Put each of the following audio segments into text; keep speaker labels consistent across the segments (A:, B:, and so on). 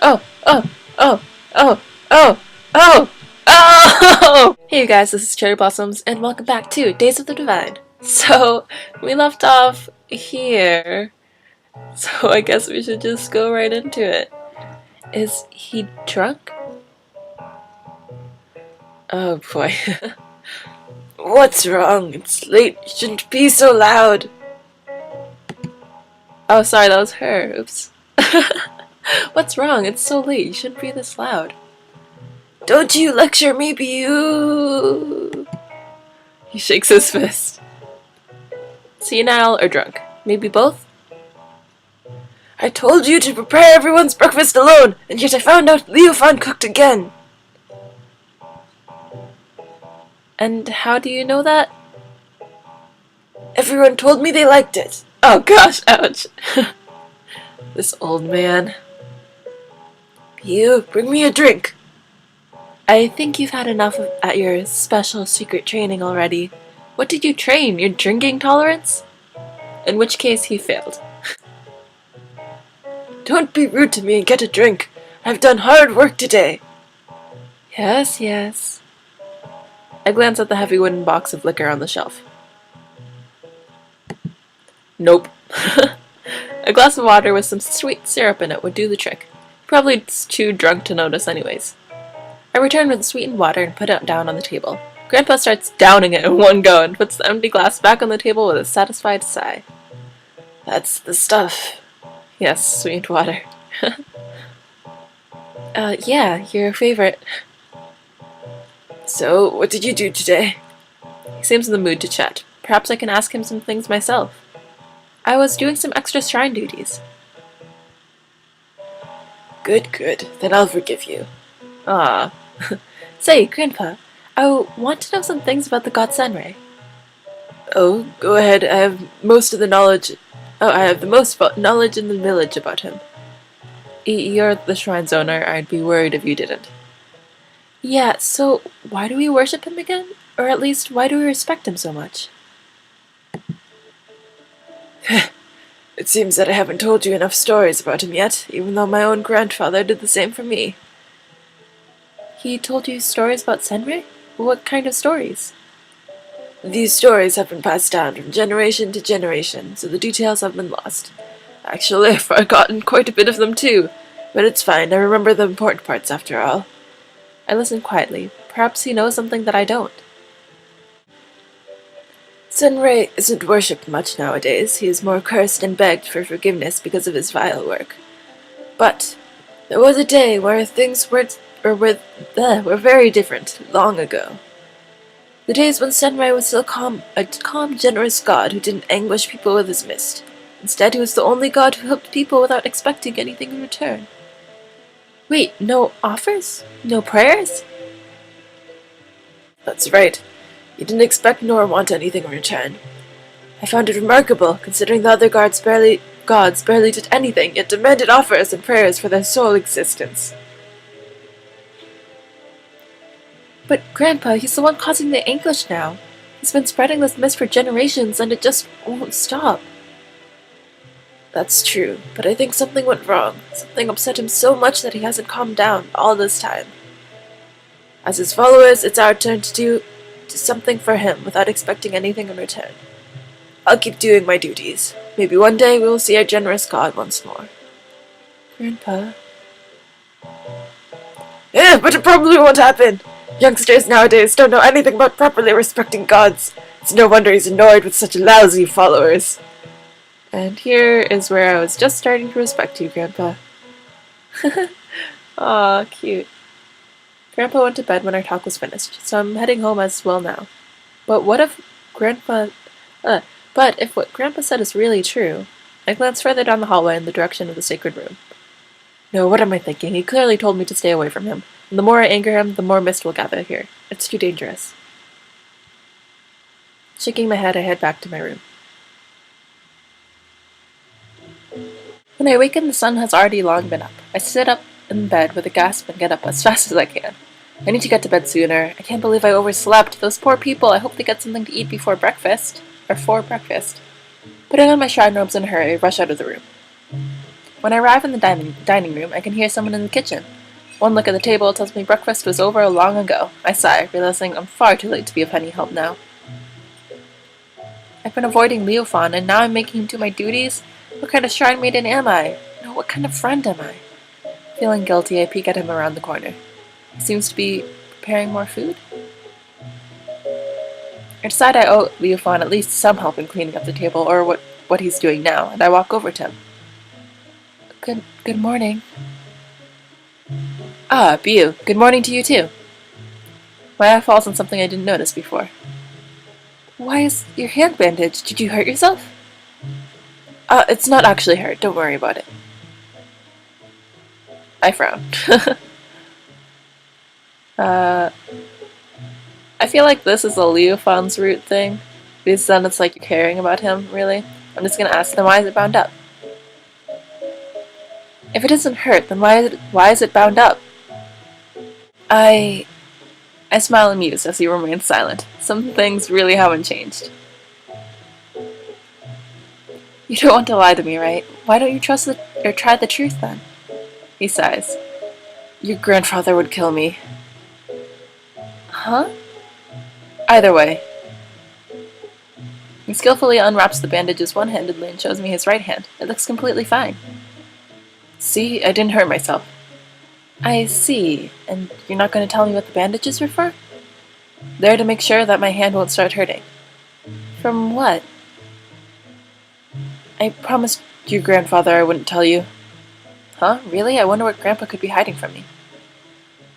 A: Oh, oh, oh, oh, oh, oh, oh! Hey you guys, this is Cherry Blossoms, and welcome back to Days of the Divine. So, we left off here, so I guess we should just go right into it. Is he drunk? Oh boy. What's wrong? It's late, you shouldn't be so loud. Oh, sorry, that was her. Oops. What's wrong? It's so late, you shouldn't be this loud. Don't you lecture me, Biyu! He shakes his fist. Senile or drunk? Maybe both? I told you to prepare everyone's breakfast alone, and yet I found out Leofan cooked again. And how do you know that? Everyone told me they liked it. Oh gosh, ouch. This old man. Biyu, bring me a drink. I think you've had enough at your special secret training already. What did you train? Your drinking tolerance? In which case he failed. Don't be rude to me and get a drink. I've done hard work today. Yes, yes. I glance at the heavy wooden box of liquor on the shelf. Nope. A glass of water with some sweet syrup in it would do the trick. Probably too drunk to notice anyways. I return with the sweetened water and put it down on the table. Grandpa starts downing it in one go and puts the empty glass back on the table with a satisfied sigh. That's the stuff. Yes, sweetened water. Yeah, your favorite. So, what did you do today? He seems in the mood to chat. Perhaps I can ask him some things myself. I was doing some extra shrine duties. Good, good. Then I'll forgive you. Ah. Say, Grandpa, I want to know some things about the god Senrei. Oh, go ahead. I have most of the knowledge. Oh, I have the most knowledge in the village about him. You're the shrine's owner. I'd be worried if you didn't. Yeah, so why do we worship him again? Or at least, why do we respect him so much? It seems that I haven't told you enough stories about him yet, even though my own grandfather did the same for me. He told you stories about Senrei? What kind of stories? These stories have been passed down from generation to generation, so the details have been lost. Actually, I've forgotten quite a bit of them too, but it's fine, I remember the important parts after all. I listen quietly. Perhaps he knows something that I don't. Senrei isn't worshipped much nowadays. He is more cursed and begged for forgiveness because of his vile work. But there was a day where things were very different, long ago. The days when Senrei was still a calm, generous god who didn't anguish people with his mist. Instead, he was the only god who helped people without expecting anything in return. Wait, no offers? No prayers? That's right. He didn't expect nor want anything in return. I found it remarkable, considering the other gods barely did anything, yet demanded offers and prayers for their sole existence. But Grandpa, he's the one causing the anguish now. He's been spreading this mist for generations, and it just won't stop. That's true, but I think something went wrong. Something upset him so much that he hasn't calmed down all this time. As his followers, it's our turn to do something for him without expecting anything in return. I'll keep doing my duties. Maybe one day we will see our generous god once more. Grandpa? Yeah, but it probably won't happen. Youngsters nowadays don't know anything about properly respecting gods. It's no wonder he's annoyed with such lousy followers. And here is where I was just starting to respect you, Grandpa. Aw, cute. Grandpa went to bed when our talk was finished, so I'm heading home as well now. But what if what Grandpa said is really true? I glanced further down the hallway in the direction of the sacred room. No, what am I thinking? He clearly told me to stay away from him. And the more I anger him, the more mist will gather here. It's too dangerous. Shaking my head, I head back to my room. When I awaken, the sun has already long been up. I sit up in bed with a gasp and get up as fast as I can. I need to get to bed sooner. I can't believe I overslept. Those poor people, I hope they get something to eat before breakfast. Or for breakfast. Putting on my shrine robes in a hurry, I rush out of the room. When I arrive in the dining room, I can hear someone in the kitchen. One look at the table tells me breakfast was over long ago. I sigh, realizing I'm far too late to be of any help now. I've been avoiding Leofon, and now I'm making him do my duties? What kind of shrine maiden am I? No, what kind of friend am I? Feeling guilty, I peek at him around the corner. He seems to be preparing more food. I decide I owe Leofon at least some help in cleaning up the table, or what he's doing now, and I walk over to him. Good morning. Ah, Biyu. Good morning to you too. My eye falls on something I didn't notice before. Why is your hand bandaged? Did you hurt yourself? It's not actually hurt. Don't worry about it. I frown. I feel like this is a Leofon's root thing, because then it's like you're caring about him, really. I'm just gonna ask them, why is it bound up? If it isn't hurt, then why is it bound up? I smile amused as he remains silent. Some things really haven't changed. You don't want to lie to me, right? Why don't you try the truth then? He sighs. Your grandfather would kill me. Huh? Either way. He skillfully unwraps the bandages one-handedly and shows me his right hand. It looks completely fine. See, I didn't hurt myself. I see. And you're not going to tell me what the bandages were for? They're to make sure that my hand won't start hurting. From what? I promised your grandfather I wouldn't tell you. Huh? Really? I wonder what Grandpa could be hiding from me.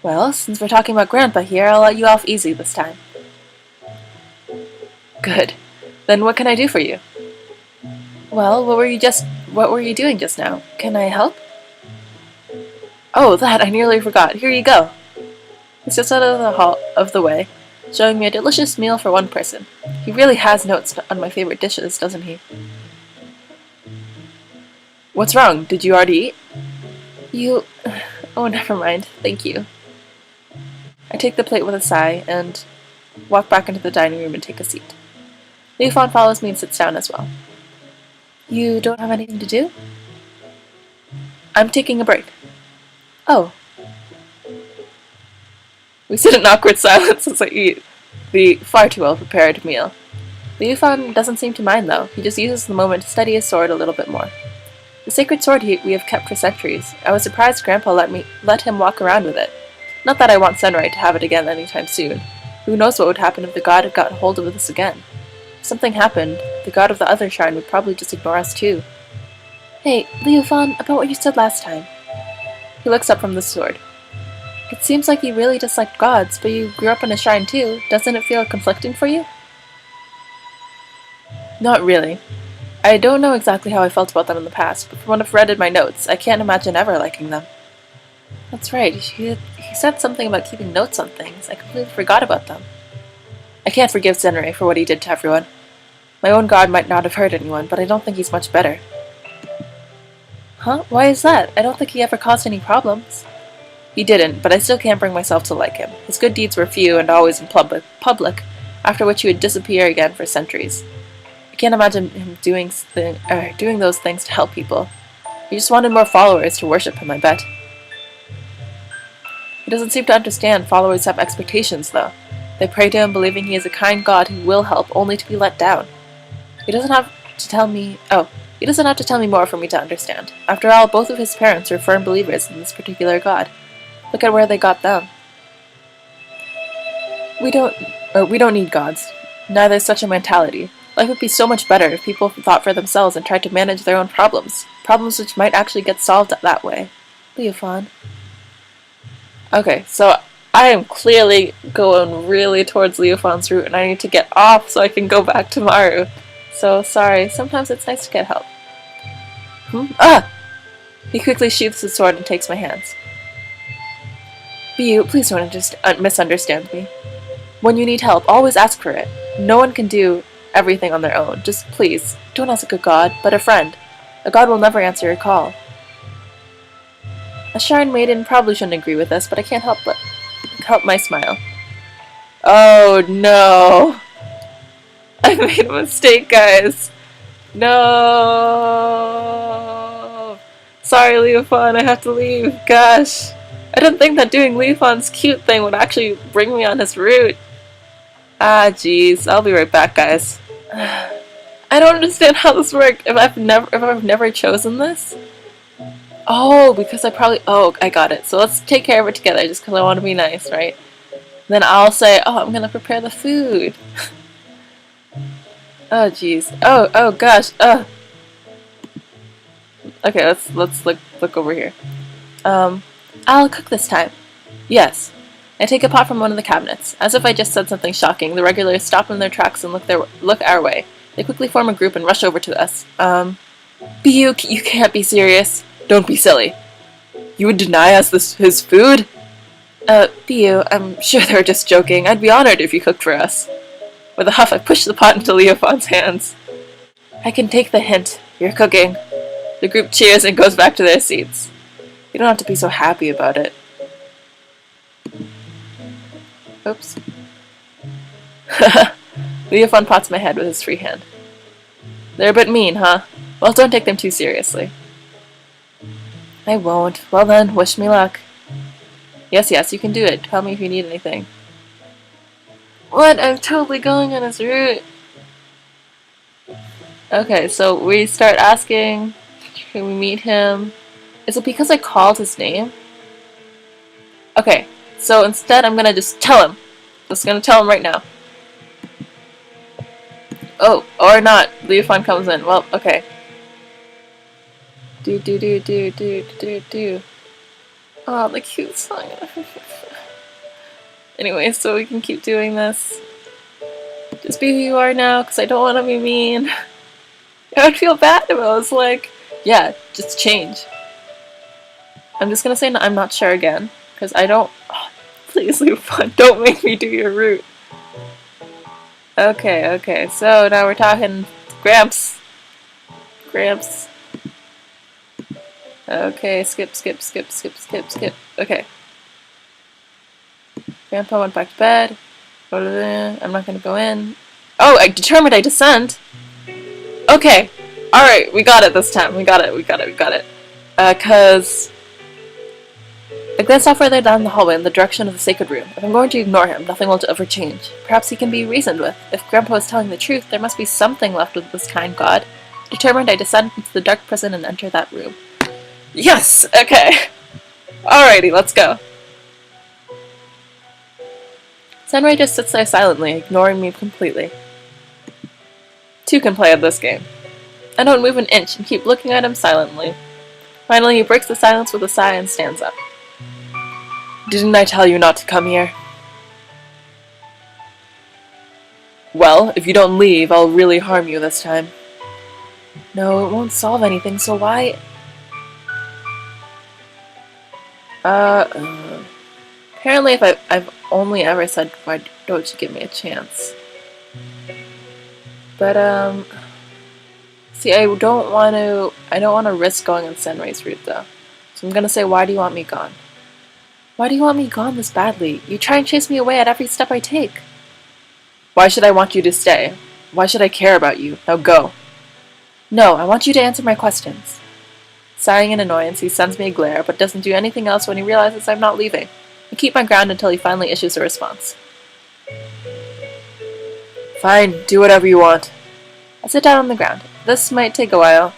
A: Well, since we're talking about Grandpa here, I'll let you off easy this time. Good. Then what can I do for you? Well, what were you doing just now? Can I help? Oh, that, I nearly forgot. Here you go. He steps out of the way, showing me a delicious meal for one person. He really has notes on my favorite dishes, doesn't he? What's wrong? Did you already eat? Oh, never mind. Thank you. I take the plate with a sigh and walk back into the dining room and take a seat. Leofon follows me and sits down as well. You don't have anything to do? I'm taking a break. Oh. We sit in awkward silence as I eat the far too well-prepared meal. Leofon doesn't seem to mind, though. He just uses the moment to study his sword a little bit more. The sacred sword we have kept for centuries. I was surprised Grandpa let him walk around with it. Not that I want Sunray to have it again anytime soon. Who knows what would happen if the god had got hold of this again? If something happened, the god of the other shrine would probably just ignore us too. Hey, Leofon, about what you said last time. He looks up from the sword. It seems like you really disliked gods, but you grew up in a shrine too. Doesn't it feel conflicting for you? Not really. I don't know exactly how I felt about them in the past, but from what I've read in my notes, I can't imagine ever liking them. That's right, he said something about keeping notes on things. I completely forgot about them. I can't forgive Zenrei for what he did to everyone. My own god might not have hurt anyone, but I don't think he's much better. Huh? Why is that? I don't think he ever caused any problems. He didn't, but I still can't bring myself to like him. His good deeds were few and always in public, after which he would disappear again for centuries. I can't imagine him doing those things to help people. He just wanted more followers to worship him, I bet. He doesn't seem to understand followers have expectations, though. They pray to him believing he is a kind god who will help, only to be let down. He doesn't have to tell me more for me to understand. After all, both of his parents were firm believers in this particular god. Look at where they got them. We don't need gods. Neither is such a mentality. Life would be so much better if people thought for themselves and tried to manage their own problems. Problems which might actually get solved that way. Leofon. Okay, so I am clearly going really towards Leofon's route and I need to get off so I can go back to Maru. So, sorry, sometimes it's nice to get help. Ah! He quickly sheaths his sword and takes my hands. Biyu, please don't misunderstand me. When you need help, always ask for it. No one can do everything on their own. Just please, don't ask a god, but a friend. A god will never answer your call. A shrine maiden probably shouldn't agree with this, but I can't help my smile. Oh no! I made a mistake, guys. No! Sorry, Leofon, I have to leave. Gosh. I didn't think that doing Leofon's cute thing would actually bring me on his route. Ah, jeez. I'll be right back, guys. I don't understand how this worked. If I've never chosen this? Oh, because oh, I got it. So let's take care of it together just because I want to be nice, right? Then I'll say, oh, I'm gonna prepare the food. Oh, jeez. Oh, gosh. Okay, let's look over here. I'll cook this time. Yes. I take a pot from one of the cabinets. As if I just said something shocking, the regulars stop in their tracks and look our way. They quickly form a group and rush over to us. Biyu, you can't be serious. Don't be silly. You would deny us his food? Biyu, I'm sure they were just joking. I'd be honored if you cooked for us. With a huff, I push the pot into Leofon's hands. I can take the hint. You're cooking. The group cheers and goes back to their seats. You don't have to be so happy about it. Oops. Leofon pats my head with his free hand. They're a bit mean, huh? Well, don't take them too seriously. I won't. Well then, wish me luck. Yes, you can do it. Tell me if you need anything. What? I'm totally going on his route. Okay, so we start asking, can we meet him? Is it because I called his name? Okay, so instead I'm gonna just tell him. Just gonna tell him right now. Oh, or not. Leofon comes in. Well, okay. Do. Oh, the cute song. Anyway, so we can keep doing this. Just be who you are now, because I don't want to be mean. I would feel bad if I was like, yeah, just change. I'm just gonna say no, I'm not sure again, because I don't... Oh, please, Leofon, don't make me do your route. Okay, so now we're talking Gramps. Okay, skip. Okay. Grandpa went back to bed. I'm not gonna go in. Oh, I determined I descend. Okay. Alright, we got it this time. We got it. Cause I glanced off further down the hallway in the direction of the sacred room. If I'm going to ignore him, nothing will ever change. Perhaps he can be reasoned with. If Grandpa is telling the truth, there must be something left of this kind God. Determined, I descend into the dark prison and enter that room. Yes! Okay. Alrighty, let's go. Senrai just sits there silently, ignoring me completely. Two can play at this game. I don't move an inch and keep looking at him silently. Finally, he breaks the silence with a sigh and stands up. Didn't I tell you not to come here? Well, if you don't leave, I'll really harm you this time. No, it won't solve anything, so why... Apparently if I've only ever said, why don't you give me a chance? But, see, I don't want to risk going on Senrai's route, though. So I'm gonna say, why do you want me gone? Why do you want me gone this badly? You try and chase me away at every step I take. Why should I want you to stay? Why should I care about you? Now go. No, I want you to answer my questions. Sighing in annoyance, he sends me a glare, but doesn't do anything else when he realizes I'm not leaving. I keep my ground until he finally issues a response. Fine, do whatever you want. I sit down on the ground. This might take a while.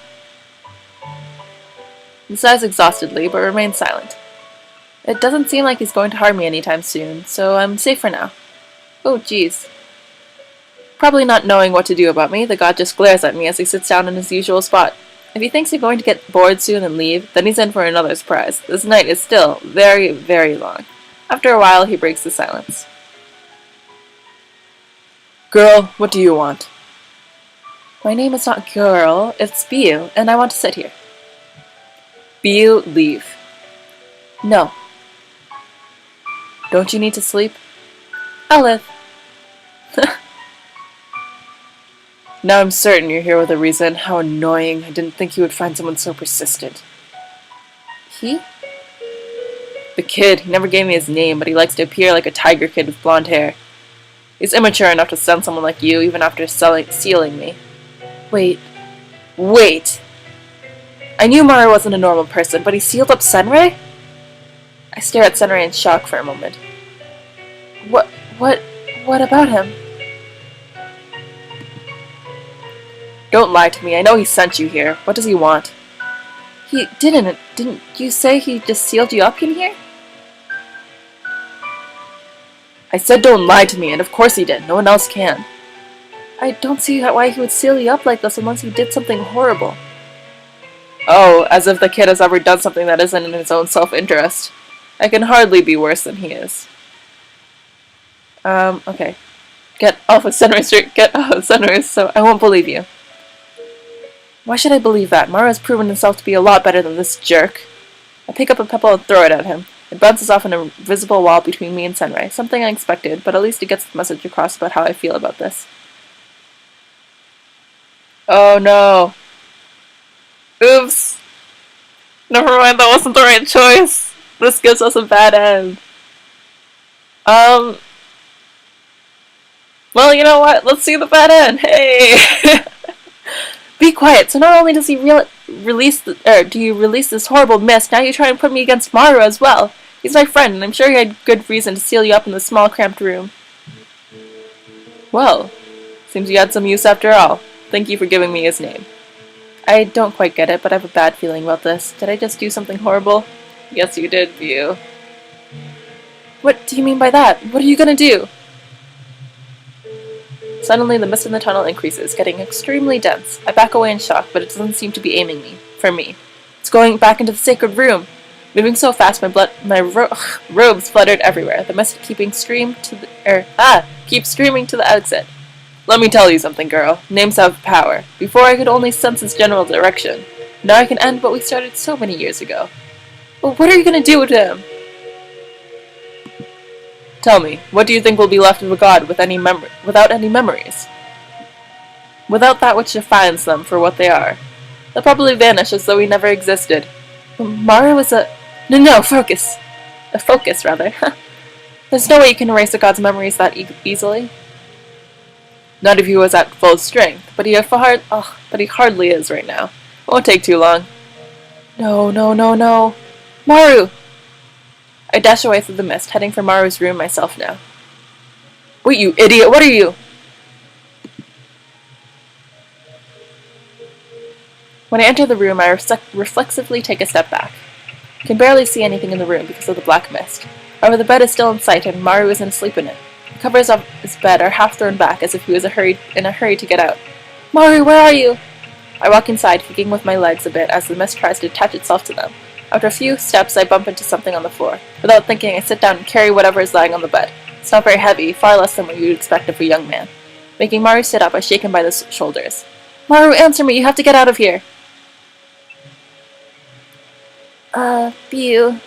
A: He sighs exhaustedly, but remains silent. It doesn't seem like he's going to harm me anytime soon, so I'm safe for now. Oh, jeez. Probably not knowing what to do about me, the god just glares at me as he sits down in his usual spot. If he thinks he's going to get bored soon and leave, then he's in for another surprise. This night is still very, very long. After a while, he breaks the silence. Girl, what do you want? My name is not Girl, it's Biyu, and I want to sit here. Biyu, leave. No. Don't you need to sleep? I'll live. Now I'm certain you're here with a reason. How annoying. I didn't think you would find someone so persistent. He? The kid. He never gave me his name, but he likes to appear like a tiger kid with blonde hair. He's immature enough to send someone like you, even after sealing me. Wait. I knew Maru wasn't a normal person, but he sealed up Senrei? I stare at Senrei in shock for a moment. What about him? Don't lie to me. I know he sent you here. What does he want? He didn't. Didn't you say he just sealed you up in here? I said don't lie to me, and of course he did. No one else can. I don't see why he would seal you up like this unless he did something horrible. Oh, as if the kid has ever done something that isn't in his own self-interest. I can hardly be worse than he is. Okay. Get off of Senrei Street. Get off of Senrei, so I won't believe you. Why should I believe that? Maru has proven himself to be a lot better than this jerk. I pick up a pebble and throw it at him. It bounces off an invisible wall between me and Senrei. Something unexpected, but at least it gets the message across about how I feel about this. Oh no. Oops. Never mind, that wasn't the right choice. This gives us a bad end. Well, you know what? Let's see the bad end. Hey! Be quiet. So not only does he release this horrible mist, now you try and put me against Maru as well. He's my friend, and I'm sure he had good reason to seal you up in this small, cramped room. Well, seems you had some use after all. Thank you for giving me his name. I don't quite get it, but I have a bad feeling about this. Did I just do something horrible? Yes, you did, Biyu. What do you mean by that? What are you gonna do? Suddenly, the mist in the tunnel increases, getting extremely dense. I back away in shock, but it doesn't seem to be aiming for me. It's going back into the sacred room. Moving so fast, my robes fluttered everywhere. The mist keeps streaming to the exit. Let me tell you something, girl. Names have power. Before I could only sense its general direction. Now I can end what we started so many years ago. Well, what are you gonna do with him? Tell me, what do you think will be left of a god without any memories? Without that which defines them for what they are. They'll probably vanish as though he never existed. Maru is a... No, focus! A focus, rather. There's no way you can erase a god's memories that easily. Not if he was at full strength, but he hardly is right now. It won't take too long. No. Maru! I dash away through the mist, heading for Maru's room myself now. Wait, you idiot! What are you? When I enter the room, I reflexively take a step back. I can barely see anything in the room because of the black mist. However, the bed is still in sight and Maru isn't asleep in it. The covers of his bed are half thrown back as if he was in a hurry to get out. Maru, where are you? I walk inside, kicking with my legs a bit as the mist tries to attach itself to them. After a few steps, I bump into something on the floor. Without thinking, I sit down and carry whatever is lying on the bed. It's not very heavy, far less than what you would expect of a young man. Making Maru sit up, I shake him by the shoulders. Maru, answer me! You have to get out of here! Biyu.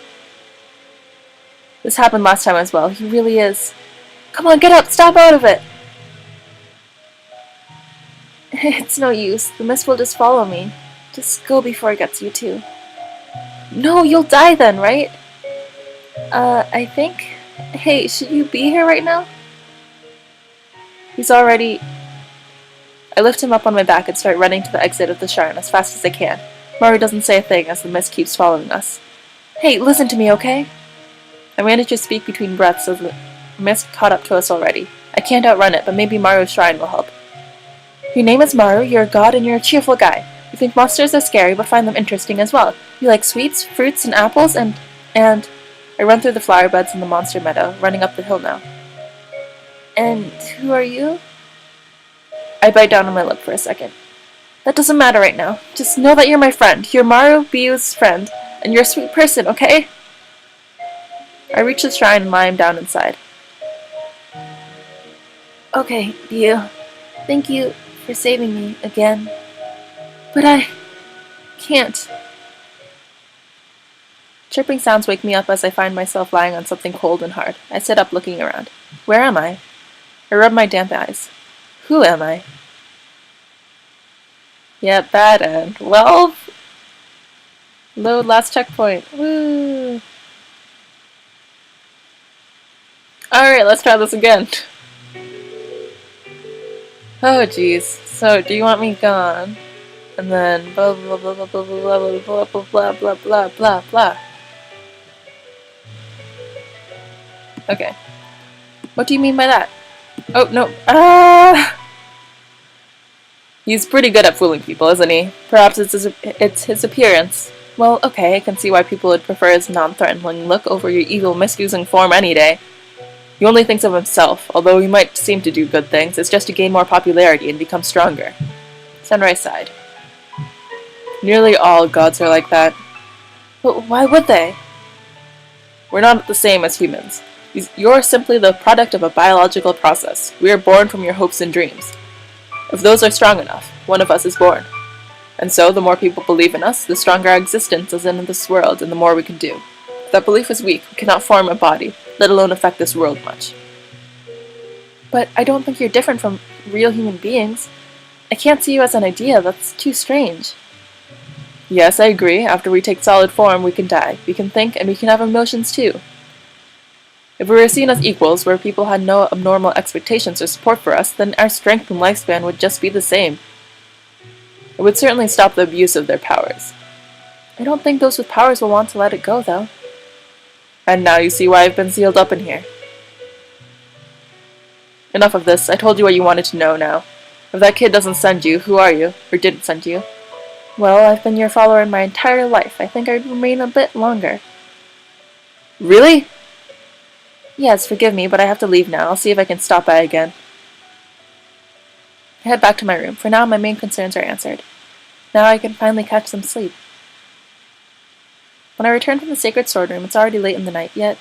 A: This happened last time as well. He really is. Come on, get up! Stop out of it! It's no use. The mist will just follow me. Just go before it gets you too. No, you'll die then, right? I think... Hey, should you be here right now? He's already... I lift him up on my back and start running to the exit of the shrine as fast as I can. Maru doesn't say a thing as the mist keeps following us. Hey, listen to me, okay? I manage to speak between breaths as the mist caught up to us already. I can't outrun it, but maybe Maru's shrine will help. Your name is Maru, you're a god, and you're a cheerful guy. You think monsters are scary, but find them interesting as well. You like sweets, fruits, and apples, and... I run through the flower beds in the monster meadow, running up the hill now. And who are you? I bite down on my lip for a second. That doesn't matter right now. Just know that you're my friend. You're Maru, Biyu's friend, and you're a sweet person, okay? I reach the shrine and lie him down inside. Okay, Biyu. Thank you for saving me again. But I can't. Chirping sounds wake me up as I find myself lying on something cold and hard. I sit up looking around. Where am I? I rub my damp eyes. Who am I? Yeah, bad end. Well, load last checkpoint. Woo! Alright, let's try this again. Oh, jeez. So, do you want me gone? And then blah blah blah blah blah blah blah blah blah blah blah blah blah blah. Okay. What do you mean by that? Oh no. He's pretty good at fooling people, isn't he? Perhaps it's his appearance. Well, okay, I can see why people would prefer his non-threatening look over your evil, misusing form any day. He only thinks of himself, although he might seem to do good things. It's just to gain more popularity and become stronger. Sunrise sighed. Nearly all gods are like that. But why would they? We're not the same as humans. You're simply the product of a biological process. We are born from your hopes and dreams. If those are strong enough, one of us is born. And so, the more people believe in us, the stronger our existence is in this world, and the more we can do. If that belief is weak, we cannot form a body, let alone affect this world much. But I don't think you're different from real human beings. I can't see you as an idea. That's too strange. Yes, I agree. After we take solid form, we can die. We can think, and we can have emotions too. If we were seen as equals, where people had no abnormal expectations or support for us, then our strength and lifespan would just be the same. It would certainly stop the abuse of their powers. I don't think those with powers will want to let it go, though. And now you see why I've been sealed up in here. Enough of this. I told you what you wanted to know now. If that kid doesn't send you, who are you? Or didn't send you? Well, I've been your follower in my entire life. I think I'd remain a bit longer. Really? Yes, forgive me, but I have to leave now. I'll see if I can stop by again. I head back to my room. For now, my main concerns are answered. Now I can finally catch some sleep. When I return from the sacred sword room, it's already late in the night, yet...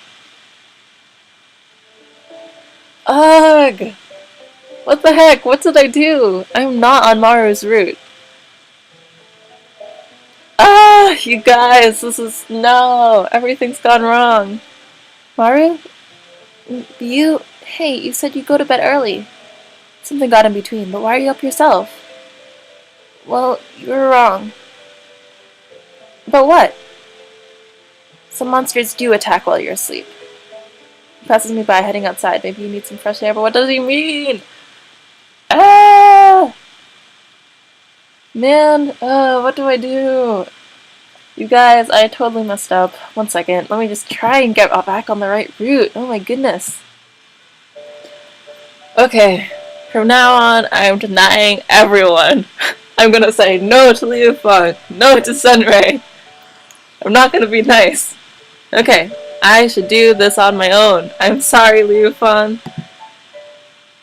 A: Ugh! What the heck? What did I do? I'm not on Maru's route. Ah! You guys, this is... No! Everything's gone wrong. Maru? Biyu? Hey, you said you'd go to bed early. Something got in between, but why are you up yourself? Well, you were wrong. About what? Some monsters do attack while you're asleep. He passes me by heading outside. Maybe you need some fresh air, but what does he mean? Ah! Man, what do I do? You guys, I totally messed up. One second, let me just try and get back on the right route. Oh my goodness. Okay, from now on, I'm denying everyone. I'm gonna say no to Liu Feng, no to Sunray. I'm not gonna be nice. Okay, I should do this on my own. I'm sorry, Liu Feng.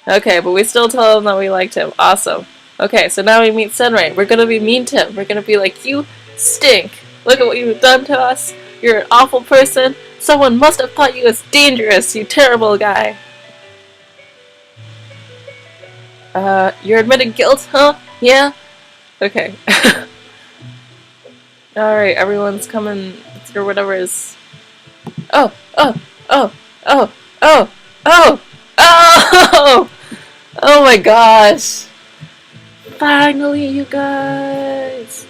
A: Okay, but we still tell him that we liked him. Awesome. Okay, so now we meet Sunray. We're gonna be mean to him. We're gonna be like, you stink. Look at what you've done to us. You're an awful person. Someone must have thought you as dangerous, you terrible guy. You're admitting guilt, huh? Yeah? Okay. Alright, everyone's coming through whatever is... Oh! Oh! Oh! Oh! Oh! Oh! Oh! Oh my gosh! Finally, you guys!